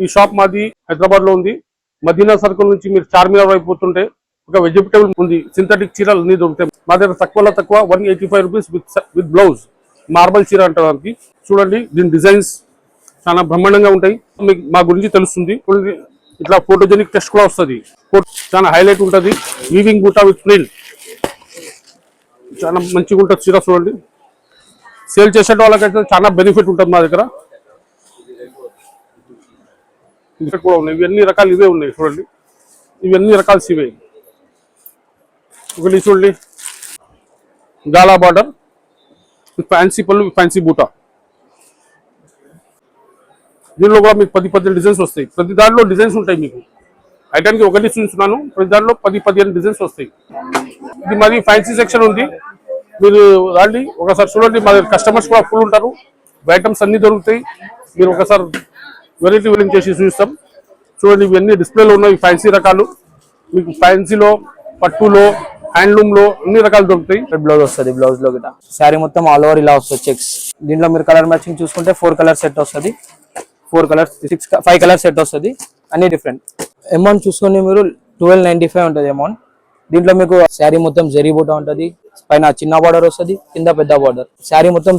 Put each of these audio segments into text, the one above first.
ఈ షాప్ మాది హైదరాబాద్ లో ఉంది. మదీనా సర్కిల్ నుంచి మీరు చార్మినార్ వైపు పోతుంటే ఒక వెజిటబుల్ ఉంది. సింథటిక్ చీరలు అన్ని దొరుకుతాయి మా దగ్గర. తక్కువలో తక్కువ 185 రూపీస్ విత్ బ్లౌజ్. మార్బల్ చీర అంటానికి చూడండి. దీని డిజైన్స్ చాలా బ్రహ్మాండంగా ఉంటాయి. మీకు మా గురించి తెలుస్తుంది. ఇట్లా ఫోటోజెనిక్ టెస్ట్ కూడా వస్తుంది. చాలా హైలైట్ ఉంటుంది. వీవింగ్ బూటా విత్ ప్రింట్ చాలా మంచిగా ఉంటుంది చీర. చూడండి, సేల్ చేసే వాళ్ళకైతే చాలా బెనిఫిట్ ఉంటుంది మా దగ్గర. ఇంకా కూడా ఉన్నాయి. ఇవన్నీ రకాలు ఇవే ఉన్నాయి. చూడండి, ఇవన్నీ రకాలు ఇవే. ఒకటి చూడండి, గాలా బార్డర్ ఫ్యాన్సీ పళ్ళు, ఫ్యాన్సీ బూటా. దీనిలో కూడా మీకు 10 డిజైన్స్ వస్తాయి. ప్రతి దాంట్లో డిజైన్స్ ఉంటాయి. మీకు ఐటానికి ఒకటి చూస్తున్నాను, ప్రతి దాంట్లో 10-15 డిజైన్స్ వస్తాయి. ఇది మాది ఫ్యాన్సీ సెక్షన్ ఉంది. మీరు రండి ఒకసారి చూడండి. మా కస్టమర్స్ కూడా ఫుల్ ఉంటారు. ఐటమ్స్ అన్ని దొరుకుతాయి. మీరు ఒకసారి వెరైటీ వెరైటీ చేసి చూపిస్తాం. చూడండి, ఇవన్నీ డిస్ప్లేలో ఉన్నాయి. ఫ్యాన్సీ రకాలు మీకు ఫ్యాన్సీలో, పట్టులో, హ్యాండ్లూమ్ లో అన్ని రకాలు దొరుకుతాయి. బ్లౌజ్ వస్తుంది. బ్లౌజ్ లో గిట శారీ మొత్తం ఆల్ ఓవర్ ఇలా వస్తుంది చెక్స్. దీంట్లో మీరు కలర్ మ్యాచింగ్ చూసుకుంటే 4 కలర్ సెట్ వస్తుంది. 4 కలర్స్ 5 కలర్ సెట్ వస్తుంది. అన్ని డిఫరెంట్. అమౌంట్ చూసుకొని మీరు 1295 ఉంటుంది అమౌంట్. దీంట్లో మీకు శారీ మొత్తం జరీ బూటా ఉంటుంది. పైన చిన్న బార్డర్ వస్తుంది, కింద పెద్ద బార్డర్. శారీ మొత్తం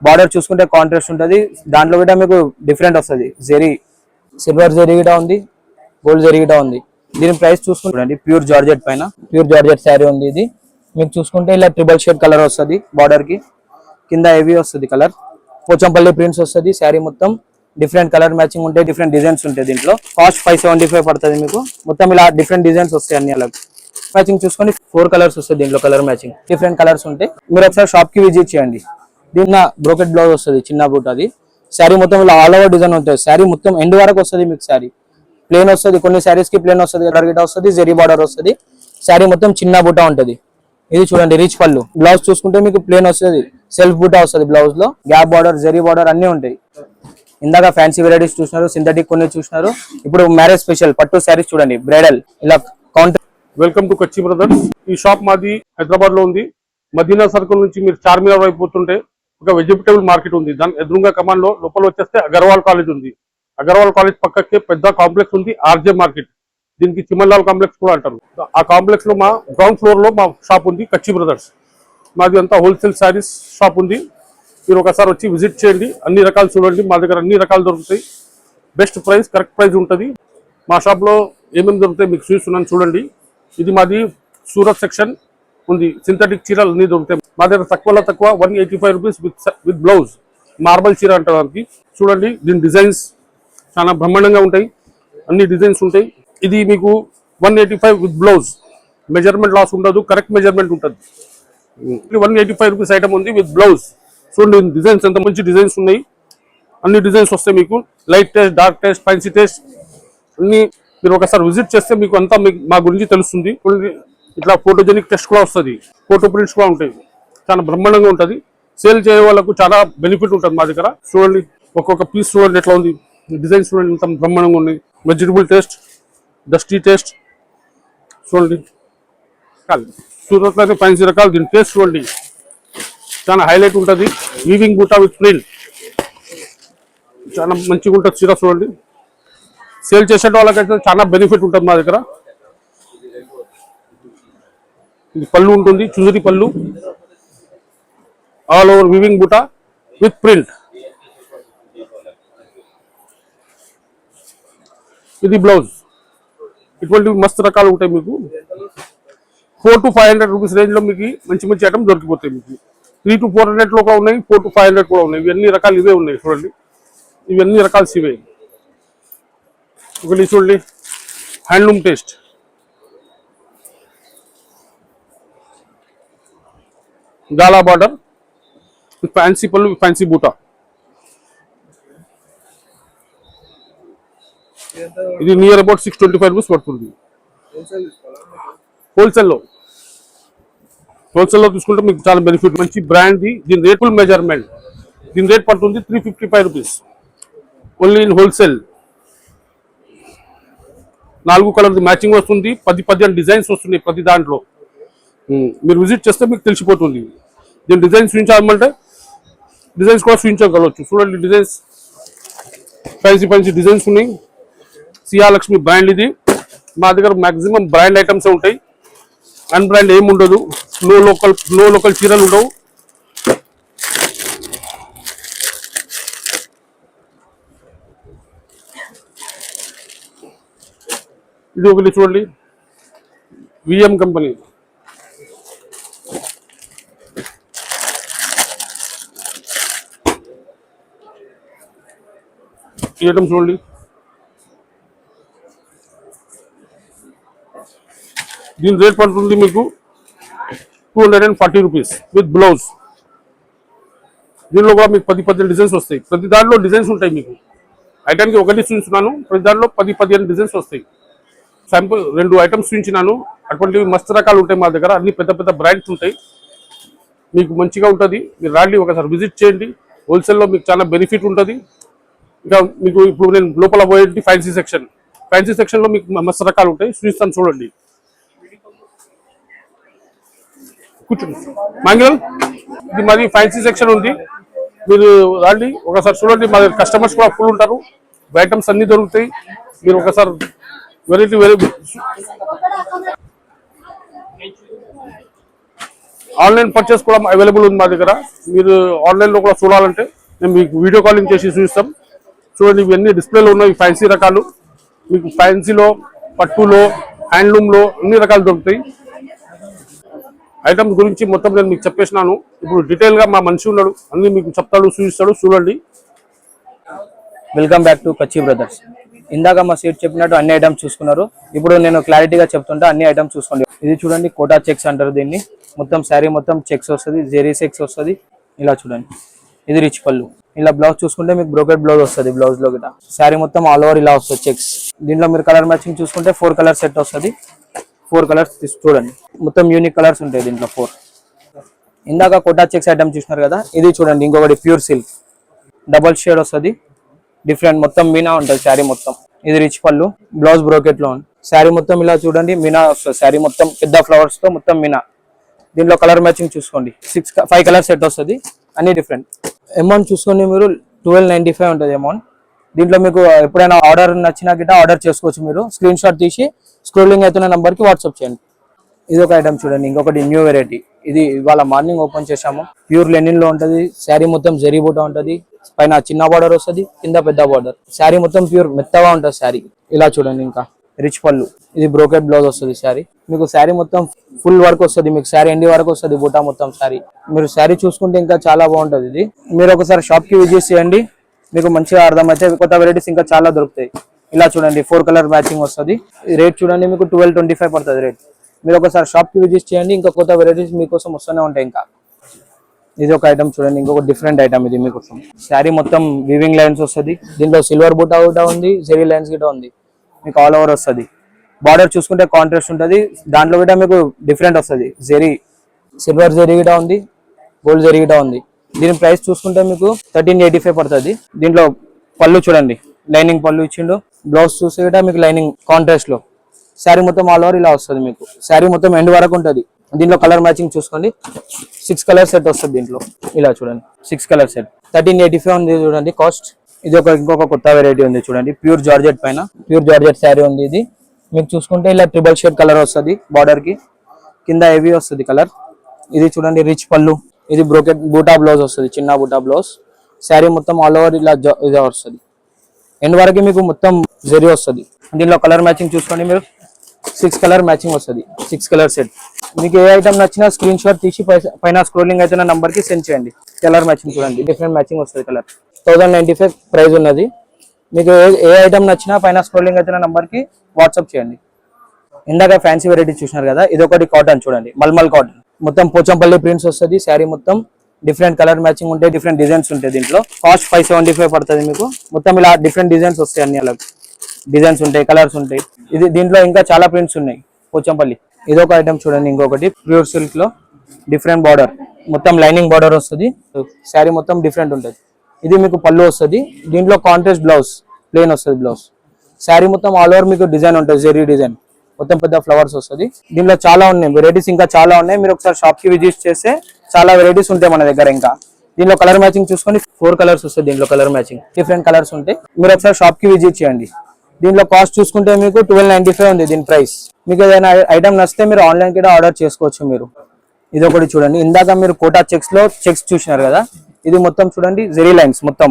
బార్డర్ చూసుకుంటే కాంట్రాస్ట్ ఉంటుంది. దాంట్లో కూడా మీకు డిఫరెంట్ వస్తుంది. జరీ, సిల్వర్ జరీ గిట ఉంది, గోల్డ్ జరీ గిట ఉంది. దీని ప్రైస్ చూసుకుంటే ప్యూర్ జార్జెట్ పైన ప్యూర్ జార్జెట్ శారీ ఉంది. ఇది మీకు చూసుకుంటే ఇలా ట్రిబల్ షేడ్ కలర్ వస్తుంది. బార్డర్ కి కింద హెవీ వస్తుంది కలర్. పోచంపల్లి ప్రింట్స్ వస్తుంది. శారీ మొత్తం డిఫరెంట్ కలర్ మ్యాచింగ్ ఉంటాయి. డిఫరెంట్ డిజైన్స్ ఉంటాయి. దీంట్లో కాస్ట్ 575 పడుతుంది మీకు. మొత్తం ఇలా డిఫరెంట్ డిజైన్స్ వస్తాయి. అన్ని అలా మ్యాచింగ్ చూసుకొని 4 కలర్స్ వస్తాయి. దీంట్లో కలర్ మ్యాచింగ్ డిఫరెంట్ కలర్స్ ఉంటాయి. మీరు ఒకసారి షాప్ కి విజిట్ చేయండి. దీంట్లో బ్రోకెట్ బ్లౌజ్ వస్తుంది, చిన్న బూట్. అది శారీ మొత్తం ఇలా ఆల్ ఓవర్ డిజైన్ ఉంటుంది. శారీ మొత్తం ఎండ్ వరకు వస్తుంది. మీకు శారీ ప్లేన్ వస్తుంది. కొన్ని శారీస్ కి ప్లేన్ వస్తుంది, కలర్ గిట వస్తుంది, జరీ బార్డర్ వస్తుంది. శారీ మొత్తం చిన్న బూటా ఉంటుంది. ఇది చూడండి, రిచ్ పళ్ళు. బ్లౌజ్ చూసుకుంటే మీకు ప్లేన్ వస్తుంది, సెల్ఫ్ బూటా వస్తుంది. బ్లౌజ్ లో గ్యాప్ బార్డర్, జరీ బార్డర్ అన్ని ఉంటాయి. ఇందాక ఫ్యాన్సీ వెరైటీస్ చూసినారు, సింథటిక్ కొన్ని చూసినారు. ఇప్పుడు మ్యారేజ్ స్పెషల్ పట్టు శారీస్ చూడండి, బ్రైడల్ ఇలా కౌంటర్. వెల్కమ్ టు కచ్చి బ్రదర్స్. ఈ షాప్ మాది హైదరాబాద్ లో ఉంది. మదీనా సర్కిల్ నుంచి మీరు చార్మినార్ వైపు పోతుంటే ఒక వెజిటబుల్ మార్కెట్ ఉంది. దాని ఎదురుగా కమాన్ లో లోపల వచ్చేస్తే అగర్వాల్ కాలేజ్ ఉంది. అగర్వాల్ కాలేజ్ పక్కకే పెద్ద కాంప్లెక్స్ ఉంది, ఆర్జే మార్కెట్. దీనికి చిమన్లాల్ కాంప్లెక్స్ కూడా అంటారు. ఆ కాంప్లెక్స్ లో మా గ్రౌండ్ ఫ్లోర్ లో మా షాప్ ఉంది, కచ్చి బ్రదర్స్. మాది అంతా హోల్సేల్ శారీస్ షాప్ ఉంది. మీరు ఒకసారి వచ్చి విజిట్ చేయండి. అన్ని రకాలు చూడండి. మా దగ్గర అన్ని రకాలు దొరుకుతాయి. బెస్ట్ ప్రైస్, కరెక్ట్ ప్రైస్ ఉంటుంది. మా షాప్ లో ఏమేమి దొరుకుతాయి మీకు చూస్తున్నాను, చూడండి. ఇది మాది సూరత్ సెక్షన్ ఉంది. సింథటిక్ చీరలు అన్ని దొరుకుతాయి మా దగ్గర. తక్కువలో తక్కువ 185 రూపీస్ విత్ బ్లౌజ్. మార్బల్ చీర అంటానికి చూడండి. దీని డిజైన్స్ చాలా బ్రహ్మాండంగా ఉంటాయి. అన్ని డిజైన్స్ ఉంటాయి. ఇది మీకు 185 విత్ బ్లౌజ్. మెజర్మెంట్ లాస్ ఉండదు, కరెక్ట్ మెజర్మెంట్ ఉంటుంది. 185 రూపీస్ ఐటమ్ ఉంది విత్ బ్లౌజ్. చూడండి డిజైన్స్ ఎంత మంచి డిజైన్స్ ఉన్నాయి. అన్ని డిజైన్స్ వస్తాయి మీకు. Light taste, dark taste, fancy taste అన్ని. మీరు ఒకసారి విజిట్ చేస్తే మీకు అంతా మా గురించి తెలుస్తుంది. ఇట్లా ఫోటోజెనిక్ టెస్ట్ కూడా వస్తుంది, ఫోటో ప్రింట్స్ కూడా ఉంటాయి. చాలా బ్రహ్మాండంగా ఉంటుంది. సేల్ చేసే వాళ్ళకు చాలా బెనిఫిట్ ఉంటుంది మా దగ్గర. చూడండి, ఒక్కొక్క పీస్ చూడండి ఎట్లా ఉంది. డిజైన్స్ చూడండి ఎంత బ్రహ్మాండంగా ఉన్నాయి. వెజిటబుల్ టేస్ట్, డస్టీ టేస్ట్ చూడండి. సూరత్ అయితే ఫ్యాన్సీ రకాలు. దీని టేస్ట్ చూడండి, చాలా హైలైట్ ఉంటుంది. వీవింగ్ బూటా విత్ ప్రింట్ చాలా మంచిగా ఉంటుంది చీర. చూడండి, సేల్ చేసే వాళ్ళకైతే చాలా బెనిఫిట్ ఉంటుంది మా దగ్గర. ఇది పళ్ళు ఉంటుంది, చుజరీ పళ్ళు, ఆల్ ఓవర్ వీవింగ్ బూటా విత్ ప్రింట్. ఇది బ్లౌజ్. ఇటువంటి మస్తు రకాలు ఉంటాయి మీకు. 400 to 500 రూపీస్ రేంజ్ లో మీకు మంచి మంచి ఐటమ్ దొరికిపోతాయి. మీకు 300 to 400 లో కూడా ఉన్నాయి, 400 to 500 కూడా ఉన్నాయి. ఇవన్నీ రకాలు ఇవే ఉన్నాయి. చూడండి, ఇవన్నీ రకాలు ఇవే. ఒకటి చూడండి, హ్యాండ్లూమ్ టేస్ట్. గాలా బార్డర్ ఫ్యాన్సీ పళ్ళు, ఫ్యాన్సీ బూటా. ఇది నియర్ అబౌట్ 625 రూపీస్ పడుతుంది హోల్సేల్లో. హోల్సేల్లో తీసుకుంటే మీకు చాలా బెనిఫిట్. మంచి బ్రాండ్. దీని రేట్ ఫుల్ మెజర్మెంట్. దీని రేట్ పడుతుంది 355 రూపీస్ ఓన్లీ ఇన్ హోల్సేల్. 4 కలర్ది మ్యాచింగ్ వస్తుంది. 10-15 డిజైన్స్ వస్తున్నాయి ప్రతి దాంట్లో. మీరు విజిట్ చేస్తే మీకు తెలిసిపోతుంది. దీని డిజైన్స్ చూపించాలంటే డిజైన్స్ కూడా చూపించగలవచ్చు. చూడండి, డిజైన్స్ ఫ్యాన్సీ ఫ్యాన్సీ డిజైన్స్ ఉన్నాయి. సియా లక్ష్మి బ్రాండ్ ఇది. మా దగ్గర మాక్సిమం బ్రాండ్ ఐటమ్స్ ఉంటాయి, అన్ బ్రాండ్ ఏమి ఉండదు. లో లోకల్ చీరలు ఉండవు. ఇది ఒకటి చూడండి, విఎం కంపెనీ. ఈ ఐటమ్ చూడండి, దీని రేట్ పడుతుంది మీకు 240 రూపీస్ విత్ బ్లౌజ్. దీనిలో కూడా మీకు 10 డిజైన్స్ వస్తాయి. ప్రతి దాంట్లో డిజైన్స్ ఉంటాయి. మీకు ఐటమ్కి ఒకటి చూపించున్నాను, ప్రతి దాంట్లో 15 డిజైన్స్ వస్తాయి. శాంపుల్ 2 ఐటమ్స్ చూపించినాను. అటువంటివి మస్తు రకాలు ఉంటాయి మా దగ్గర. అన్ని పెద్ద పెద్ద బ్రాండ్స్ ఉంటాయి. మీకు మంచిగా ఉంటుంది. మీరు రాండి, ఒకసారి విజిట్ చేయండి. హోల్సేల్లో మీకు చాలా బెనిఫిట్ ఉంటుంది. ఇంకా మీకు ఇప్పుడు నేను లోపల పోయేది ఫ్యాన్సీ సెక్షన్లో మీకు మస్తు రకాలు ఉంటాయి. చూపిస్తాను చూడండి. కూర్చోండి మంగళం, ఇది మాది ఫ్యాన్సీ సెక్షన్ ఉంది. మీరు రాండి, ఒకసారి చూడండి. మా కస్టమర్స్ కూడా ఫుల్ ఉంటారు. ఐటమ్స్ అన్ని దొరుకుతాయి. మీరు ఒకసారి వెరైటీ ఆన్లైన్ పర్చేస్ కూడా అవైలబుల్ ఉంది మా దగ్గర. మీరు ఆన్లైన్లో కూడా చూడాలంటే మేము మీకు వీడియో కాలింగ్ చేసి చూపిస్తాం. చూడండి, ఇవన్నీ డిస్ప్లేలో ఉన్నాయి ఫ్యాన్సీ రకాలు. మీకు ఫ్యాన్సీలో, పట్టులో, హ్యాండ్లూమ్లో అన్ని రకాలు దొరుకుతాయి. ఐటమ్స్ గురించి మొత్తం నేను మీకు చెప్పేసినాను. ఇప్పుడు డీటెయిల్గా మా మనిషి ఉన్నాడు, అన్ని మీకు చెప్తాడు, చూపిస్తాడు. చూడండి. వెల్కమ్ బ్యాక్ టు కచ్చి బ్రదర్స్. ఇందాక మా సీట్ చెప్పినట్టు అన్ని ఐటమ్స్ చూసుకున్నారు. ఇప్పుడు నేను క్లారిటీగా చెప్తుంటా, అన్ని ఐటమ్స్ చూసుకోండి. ఇది చూడండి, కోటా చెక్స్ అంటారు దీన్ని. మొత్తం శారీ మొత్తం చెక్స్ వస్తుంది, జెరీ చెక్స్ వస్తుంది. ఇలా చూడండి, ఇది రిచ్ పళ్ళు. ఇలా బ్లౌజ్ చూసుకుంటే మీకు బ్రోకెట్ బ్లౌజ్ వస్తుంది. బ్లౌజ్ లో గిట శారీ మొత్తం ఆల్ ఓవర్ ఇలా వస్తుంది చెక్స్. దీంట్లో మీరు కలర్ మ్యాచింగ్ చూసుకుంటే 4 కలర్ సెట్ వస్తుంది. 4 కలర్స్ చూడండి, మొత్తం యూనిక్ కలర్స్ ఉంటాయి దీంట్లో 4. ఇందాక కోటా చెక్స్ ఐటమ్ చూసినారు కదా, ఇది చూడండి ఇంకొకటి ప్యూర్ సిల్క్ డబల్ షేడ్ వస్తుంది. డిఫరెంట్ మొత్తం మీనా ఉంటుంది శారీ మొత్తం. ఇది రిచ్ పళ్ళు, బ్లౌజ్ బ్రోకెట్ లో శారీ మొత్తం ఇలా చూడండి మీనా వస్తుంది. శారీ మొత్తం పెద్ద ఫ్లవర్స్ తో మొత్తం మీనా. దీంట్లో కలర్ మ్యాచింగ్ చూసుకోండి, 5 కలర్ సెట్ వస్తుంది. అన్ని డిఫరెంట్. అమౌంట్ చూసుకోండి మీరు 1295 ఉంటుంది అమౌంట్. దీంట్లో మీకు ఎప్పుడైనా ఆర్డర్ నచ్చినా గిట్ట ఆర్డర్ చేసుకోవచ్చు. మీరు స్క్రీన్ షాట్ తీసి స్క్రోలింగ్ అవుతున్న నంబర్కి వాట్సాప్ చేయండి. ఇది ఒక ఐటమ్ చూడండి, ఇంకొకటి న్యూ వెరైటీ. ఇది ఇవాళ మార్నింగ్ ఓపెన్ చేసాము. ప్యూర్ లెనిన్ లో ఉంటుంది. శారీ మొత్తం జరీ బూటా ఉంటుంది. పైన చిన్న బార్డర్ వస్తుంది, కింద పెద్ద బార్డర్. శారీ మొత్తం ప్యూర్ మెత్తగా ఉంటుంది శారీ. ఇలా చూడండి, ఇంకా రిచ్ పళ్ళు. ఇది బ్రోకెట్ బ్లౌజ్ వస్తుంది. శారీ మీకు శారీ మొత్తం ఫుల్ వర్క్ వస్తుంది. మీకు శారీ ఎండి వరకు వస్తుంది, బూటా మొత్తం శారీ. మీరు శారీ చూసుకుంటే ఇంకా చాలా బాగుంటుంది. ఇది మీరు ఒకసారి షాప్ కి విజిట్ చేయండి, మీకు మంచిగా అర్థమైతే. కొత్త వెరైటీస్ ఇంకా చాలా దొరుకుతాయి. ఇలా చూడండి, 4 కలర్ మ్యాచింగ్ వస్తుంది. రేట్ చూడండి, మీకు 1225 పడుతుంది రేట్. మీరు ఒకసారి షాప్ కి విజిట్ చేయండి, ఇంకా కొత్త వెరైటీస్ మీకోసం వస్తూనే ఉంటాయి. ఇంకా ఇది ఒక ఐటమ్ చూడండి, ఇంకొక డిఫరెంట్ ఐటమ్ ఇది మీకోసం. శారీ మొత్తం వీవింగ్ లైన్స్ వస్తుంది. దీంట్లో సిల్వర్ బూటా కూడా ఉంది, జెరీ లైన్స్ గిట్ట ఉంది. మీకు ఆల్ ఓవర్ వస్తుంది. బార్డర్ చూసుకుంటే కాంట్రాస్ట్ ఉంటుంది. దాంట్లో కూడా మీకు డిఫరెంట్ వస్తుంది. జెరీ, సిల్వర్ జెరీ గిట్ట ఉంది, గోల్డ్ జెరీ గిట్ట ఉంది. దీని ప్రైస్ చూసుకుంటే మీకు 1385 పడుతుంది. దీంట్లో పళ్ళు చూడండి, లైనింగ్ పళ్ళు ఇచ్చిండు. బ్లౌజ్ చూస్తే గిట్ట మీకు లైనింగ్ కాంట్రాస్ట్ లో. శారీ మొత్తం ఆల్ ఓవర్ ఇలా వస్తుంది. మీకు శారీ మొత్తం ఎండ్ వరకు ఉంటుంది. దీంట్లో కలర్ మ్యాచింగ్ చూసుకోండి, 6 కలర్ సెట్ వస్తుంది దీంట్లో. ఇలా చూడండి, 6 కలర్ సెట్ 1385 ఉంది చూడండి కాస్ట్. ఇది ఇంకొక కొత్త వెరైటీ ఉంది చూడండి, ప్యూర్ జార్జెట్ పైన ప్యూర్ జార్జెట్ శారీ ఉంది. ఇది మీకు చూసుకుంటే ఇలా ట్రిబల్ షేడ్ కలర్ వస్తుంది. బార్డర్ కి కింద హెవీ వస్తుంది కలర్. ఇది చూడండి రిచ్ పళ్ళు. ఇది బ్రోకెట్ బూటా బ్లౌజ్ వస్తుంది, చిన్న బూటా బ్లౌజ్. శారీ మొత్తం ఆల్ ఓవర్ ఇలా ఇది వస్తుంది. ఎండ్ వరకు మీకు మొత్తం జరీ వస్తుంది. దీంట్లో కలర్ మ్యాచింగ్ చూసుకోండి మీరు, 6 కలర్ మ్యాచింగ్ వస్తుంది. 6 కలర్ సెట్. మీకు ఏ ఐటమ్ నచ్చినా స్క్రీన్ షాట్ తీసి పైన స్క్రోలింగ్ అవుతున్న నంబర్ కి సెండ్ చేయండి. కలర్ మ్యాచింగ్ చూడండి, డిఫరెంట్ మ్యాచింగ్ వస్తుంది కలర్. 1095 ప్రైస్ ఉన్నది. మీకు ఏ ఐటమ్ నచ్చినా పైన స్క్రోలింగ్ అవుతున్న నంబర్ కి వాట్సాప్ చేయండి. ఇందాక ఫ్యాన్సీ వెరైటీ చూసినారు కదా, ఇది ఒకటి కాటన్ చూడండి, మల్మల్ కాటన్. మొత్తం పోచంపల్లి ప్రింట్స్ వస్తుంది. శారీ మొత్తం డిఫరెంట్ కలర్ మ్యాచింగ్ ఉంటాయి, డిఫరెంట్ డిజైన్స్ ఉంటాయి. దీంట్లో కాస్ట్ 575 పడుతుంది మీకు. మొత్తం ఇలా డిఫరెంట్ డిజైన్స్ వస్తాయి, అన్ని అలా డిజైన్స్ ఉంటాయి, కలర్స్ ఉంటాయి. ఇది దీంట్లో ఇంకా చాలా ప్రింట్స్ ఉన్నాయి పోచంపల్లి. ఇదొక ఐటమ్ చూడండి, ఇంకొకటి ప్యూర్ సిల్క్ లో డిఫరెంట్ బార్డర్, మొత్తం లైనింగ్ బార్డర్ వస్తుంది. శారీ మొత్తం డిఫరెంట్ ఉంటుంది. ఇది మీకు పళ్ళు వస్తుంది. దీంట్లో కాంట్రాస్ట్ బ్లౌజ్, ప్లెయిన్ వస్తుంది బ్లౌజ్. శారీ మొత్తం ఆల్ ఓవర్ మీకు డిజైన్ ఉంటుంది, జెరీ డిజైన్, మొత్తం పెద్ద ఫ్లవర్స్ వస్తుంది. దీంట్లో చాలా ఉన్నాయి వెరైటీస్, ఇంకా చాలా ఉన్నాయి. మీరు ఒకసారి షాప్ కి విజిట్ చేస్తే చాలా వెరైటీస్ ఉంటాయి మన దగ్గర. ఇంకా దీంట్లో కలర్ మ్యాచింగ్ చూసుకొని 4 కలర్స్ వస్తుంది. దీంట్లో కలర్ మ్యాచింగ్ డిఫరెంట్ కలర్స్ ఉంటాయి. మీరు ఒకసారి షాప్ కి విజిట్ చేయండి. దీంట్లో కాస్ట్ చూసుకుంటే మీకు 1295 ఉంది దీని ప్రైస్. మీకు ఏదైనా ఐటమ్ నచ్చితే మీరు ఆన్లైన్ కూడా ఆర్డర్ చేసుకోవచ్చు మీరు. ఇది ఒకటి చూడండి, ఇందాక మీరు కోటా చెక్స్ లో చెక్స్ చూసినారు కదా, ఇది మొత్తం చూడండి జెరీ లైన్స్, మొత్తం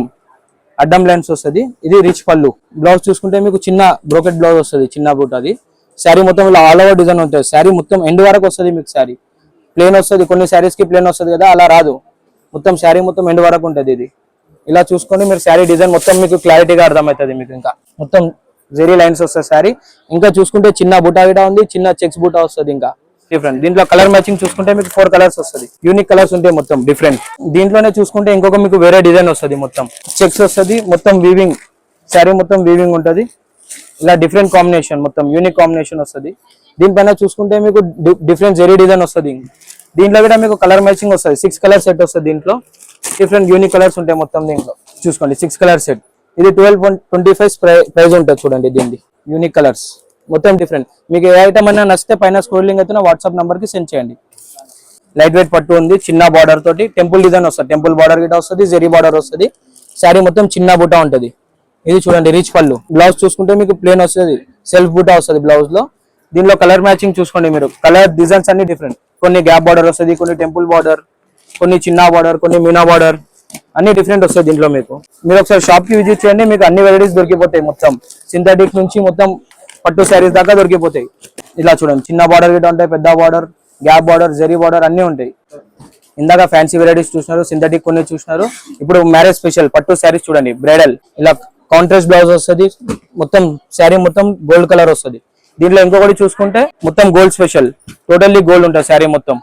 అడ్డం లైన్స్ వస్తుంది. ఇది రిచ్ పళ్ళు. బ్లౌజ్ చూసుకుంటే మీకు చిన్న బ్రోకెట్ బ్లౌజ్ వస్తుంది, చిన్న బూట్. అది శారీ మొత్తం ఇలా ఆల్ ఓవర్ డిజైన్ ఉంటుంది. శారీ మొత్తం ఎండ్ వరకు వస్తుంది మీకు. శారీ ప్లేన్ వస్తుంది, కొన్ని శారీస్ కి ప్లేన్ వస్తుంది కదా, అలా రాదు. మొత్తం శారీ మొత్తం ఎండ్ వరకు ఉంటుంది. ఇది ఇలా చూసుకొని మీరు శారీ డిజైన్ మొత్తం మీకు క్లారిటీగా అర్థమవుతుంది మీకు. ఇంకా మొత్తం జెరీ లైన్స్ వస్తుంది శారీ. ఇంకా చూసుకుంటే చిన్న బూటా గిటా ఉంది, చిన్న చెక్స్ బూటా వస్తుంది. ఇంకా డిఫరెంట్ దీంట్లో కలర్ మ్యాచింగ్ చూసుకుంటే మీకు 4 కలర్స్ వస్తుంది. యూనిక్ కలర్స్ ఉంటాయి మొత్తం డిఫరెంట్. దీంట్లోనే చూసుకుంటే ఇంకొక మీకు వేరే డిజైన్ వస్తుంది, మొత్తం చెక్స్ వస్తుంది, మొత్తం వీవింగ్. శారీ మొత్తం వీవింగ్ ఉంటుంది. ఇలా డిఫరెంట్ కాంబినేషన్, మొత్తం యూనిక్ కాంబినేషన్ వస్తుంది. దీనిపైన చూసుకుంటే మీకు డిఫరెంట్ జెరీ డిజైన్ వస్తుంది. దీంట్లో కూడా మీకు కలర్ మ్యాచింగ్ వస్తుంది. 6 కలర్ సెట్ వస్తుంది. దీంట్లో డిఫరెంట్ యూనిక్ కలర్స్ ఉంటాయి మొత్తం. దీంట్లో చూసుకోండి 6 కలర్ సెట్. ఇది 12.25 ప్రైస్ ఉంటుంది చూడండి. దీనికి యూనిక్ కలర్స్ మొత్తం డిఫరెంట్. మీకు ఏ ఐటమ్ అయినా నచ్చితే పైన స్క్రోలింగ్ అయితే వాట్సాప్ నంబర్ కి సెండ్ చేయండి. లైట్ వెయిట్ పట్టు ఉంది, చిన్న బార్డర్ తోటి టెంపుల్ డిజైన్ వస్తుంది. టెంపుల్ బార్డర్ గిట్ట వస్తుంది, జెరీ బార్డర్ వస్తుంది. శారీ మొత్తం చిన్న బుట్ట ఉంటుంది. ఇది చూడండి రిచ్ పళ్ళు. బ్లౌజ్ చూసుకుంటే మీకు ప్లేన్ వస్తుంది, సెల్ఫ్ బుట్ట వస్తుంది బ్లౌజ్ లో. దీనిలో కలర్ మ్యాచింగ్ చూసుకోండి మీరు. కలర్ డిజైన్స్ అన్ని డిఫరెంట్. కొన్ని గ్యాప్ బార్డర్ వస్తుంది, కొన్ని టెంపుల్ బార్డర్, కొన్ని చిన్న బార్డర్, కొన్ని మీనా బార్డర్, అన్ని డిఫరెంట్ వస్తాయి దీంట్లో మీకు. మీరు ఒకసారి షాప్ కి విజిట్ చేయండి, మీకు అన్ని వెరైటీస్ దొరికిపోతాయి. మొత్తం సింథటిక్ నుంచి మొత్తం పట్టు శారీస్ దాకా దొరికిపోతాయి. ఇలా చూడండి చిన్న బార్డర్ గిట్ట ఉంటాయి, పెద్ద border, gap border, zari border అన్ని ఉంటాయి. ఇందాక ఫ్యాన్సీ వెరైటీస్ చూసినారు, సింథటిక్ కొన్ని చూసినారు. ఇప్పుడు మ్యారేజ్ స్పెషల్ పట్టు శారీస్ చూడండి, బ్రైడల్. ఇలా కాంట్రాస్ట్ బ్లౌజ్ వస్తుంది, మొత్తం శారీ మొత్తం గోల్డ్ కలర్ వస్తుంది. దీంట్లో ఇంకొకటి చూసుకుంటే మొత్తం గోల్డ్ స్పెషల్, టోటల్లీ గోల్డ్ ఉంటుంది శారీ మొత్తం.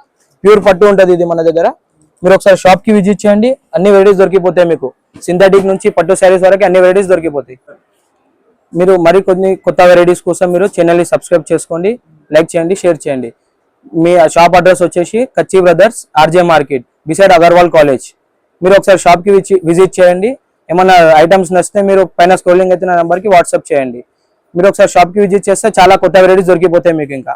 ప్యూర్ పట్టు ఉంటుంది ఇది మన దగ్గర. మీరు ఒకసారి షాప్ కి విజిట్ చేయండి, అన్ని వెరైటీస్ దొరికిపోతాయి మీకు. సింథటిక్ నుంచి పట్టు శారీస్ వరకు అన్ని వెరైటీస్ దొరికిపోతాయి. మీరు మరి కొన్ని కొత్త వెరైటీస్ కోసం మీరు ఛానల్ ని సబ్స్క్రైబ్ చేసుకోండి, లైక్ చేయండి, షేర్ చేయండి. మీ షాప్ అడ్రస్ వచ్చేసి కచ్చి brothers, RJ market, beside Agarwal college. మీరు ఒకసారి షాప్ కి విజిట్ చేయండి. ఏమన్నా ఐటమ్స్ నచ్చితే మీరు పైన స్క్రోలింగ్ అయితే నెంబర్ కి వాట్సాప్ చేయండి. మీరు ఒకసారి షాప్ కి విజిట్ చేస్తే చాలా కొత్త వెరైటీస్ దొరికిపోతాయి మీకు ఇంకా.